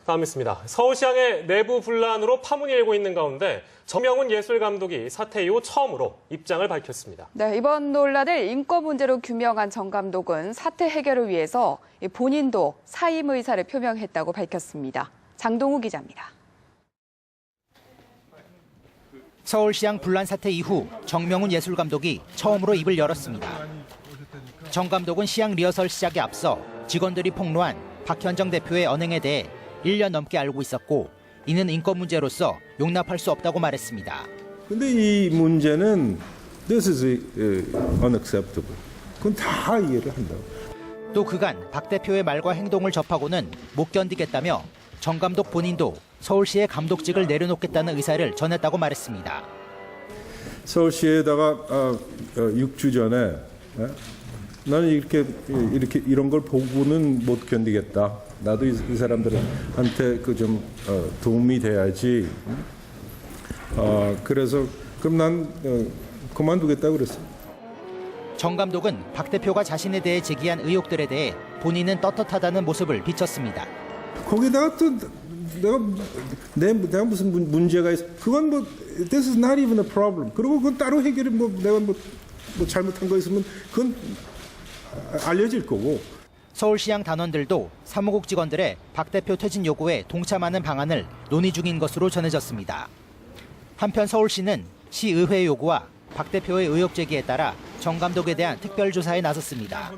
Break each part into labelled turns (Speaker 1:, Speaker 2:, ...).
Speaker 1: 다음 있습니다. 서울시향의 내부 분란으로 파문이 일고 있는 가운데 정명훈 예술감독이 사퇴 이후 처음으로 입장을 밝혔습니다.
Speaker 2: 네, 이번 논란을 인권 문제로 규명한 정 감독은 사퇴 해결을 위해서 본인도 사임 의사를 표명했다고 밝혔습니다. 장동우 기자입니다.
Speaker 3: 서울시향 분란 사태 이후 정명훈 예술감독이 처음으로 입을 열었습니다. 정 감독은 시향 리허설 시작에 앞서 직원들이 폭로한 박현정 대표의 언행에 대해 1년 넘게 알고 있었고 이는 인권 문제로서 용납할 수 없다고 말했습니다.
Speaker 4: 근데 이 문제는 this is unacceptable. 그건 다 이해를 한다고.
Speaker 3: 또 그간 박 대표의 말과 행동을 접하고는 못 견디겠다며 정 감독 본인도 서울시의 감독직을 내려놓겠다는 의사를 전했다고 말했습니다.
Speaker 4: 서울시에다가 6주 전에 나는 이런 걸 보고는 못 견디겠다. 나도 이 사람들한테 좀 도움이 돼야지. 그래서 그럼 난 그만두겠다고 그랬어.
Speaker 3: 정 감독은 박 대표가 자신에 대해 제기한 의혹들에 대해 본인은 떳떳하다는 모습을 비췄습니다.
Speaker 4: 거기다가 또 내가 무슨 문제가 있어? 그건 this is not even a problem. 그리고 그건 따로 해결이 내가 잘못한 거 있으면 그건 알려질 거고.
Speaker 3: 서울시향 단원들도 사무국 직원들의 박 대표 퇴진 요구에 동참하는 방안을 논의 중인 것으로 전해졌습니다. 한편 서울시는 시의회 요구와 박 대표의 의혹 제기에 따라 정 감독에 대한 특별조사에 나섰습니다.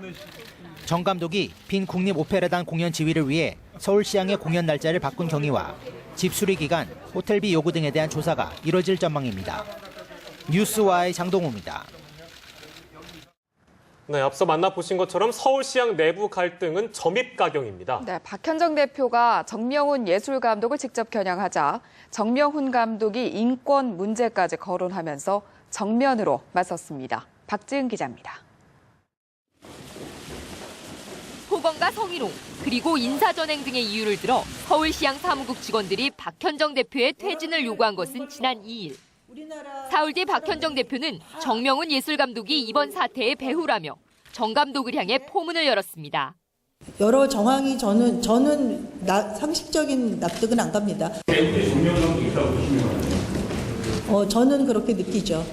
Speaker 3: 정 감독이 빈 국립오페라단 공연 지휘를 위해 서울시향의 공연 날짜를 바꾼 경위와 집 수리 기간, 호텔비 요구 등에 대한 조사가 이뤄질 전망입니다. 뉴스와의 장동우입니다.
Speaker 1: 네, 앞서 만나보신 것처럼 서울시향 내부 갈등은 점입가경입니다.
Speaker 2: 네, 박현정 대표가 정명훈 예술감독을 직접 겨냥하자 정명훈 감독이 인권 문제까지 거론하면서 정면으로 맞섰습니다. 박지은 기자입니다.
Speaker 5: 폭언과 성희롱, 그리고 인사전행 등의 이유를 들어 서울시향 사무국 직원들이 박현정 대표의 퇴진을 요구한 것은 지난 2일. 사흘 뒤 박현정 대표는 정명훈 예술감독이 이번 사태의 배후라며 정 감독을 향해 포문을 열었습니다.
Speaker 6: 여러 정황이 저는 상식적인 납득은 안 갑니다. 저는 그렇게 느끼죠.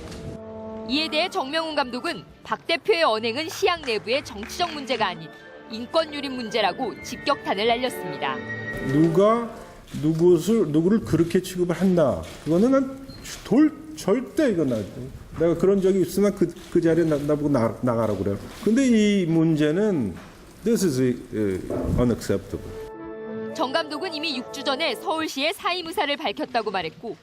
Speaker 5: 이에 대해 정명훈 감독은 박 대표의 언행은 시향 내부의 정치적 문제가 아닌 인권 유린 문제라고 직격탄을 날렸습니다.
Speaker 4: 누가 누구를 그렇게 취급을 한다. 그거는 난 절대 이거 내가 그런 적이 있으나 그 자리에 나보고 나가라고 그래요. 근데 이 문제는 this is unacceptable.
Speaker 5: 정 감독은 이미 6주 전에 서울시에 사임 의사를 밝혔다고 말했고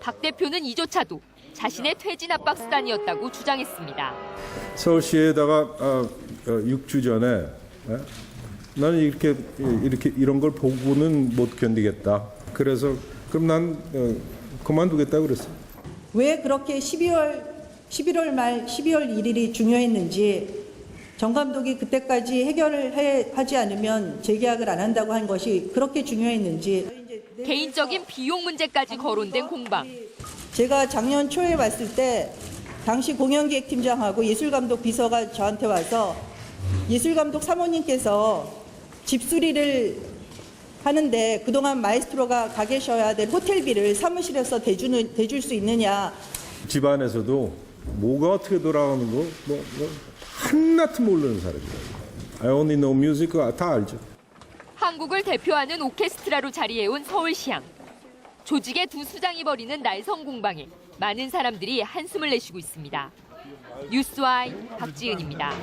Speaker 5: 박 대표는 이조차도 자신의 퇴진 압박 수단이었다고 주장했습니다.
Speaker 4: 서울시에다가 6주 전에 나는 이런 걸 보고는 못 견디겠다. 그래서 그럼 난 그만두겠다고 그랬어.
Speaker 6: 왜 그렇게 11월 말 12월 1일이 중요했는지 정 감독이 그때까지 해결을 하지 않으면 재계약을 안 한다고 한 것이 그렇게 중요했는지.
Speaker 5: 개인적인 비용 문제까지 거론된 공방.
Speaker 6: 제가 작년 초에 왔을 때 당시 공연기획팀장하고 예술감독 비서가 저한테 와서 예술감독 사모님께서 집수리를 하는데 그동안 마에스트로가 가 계셔야 될 호텔비를 사무실에서 대줄 수 있느냐.
Speaker 4: 집안에서도 뭐가 어떻게 돌아가는 거 한나트 모르는 사람이에요. I only know music 다 알죠.
Speaker 5: 한국을 대표하는 오케스트라로 자리해온 서울시향. 조직의 두 수장이 벌이는 날성 공방에 많은 사람들이 한숨을 내쉬고 있습니다. 뉴스와이 박지은입니다.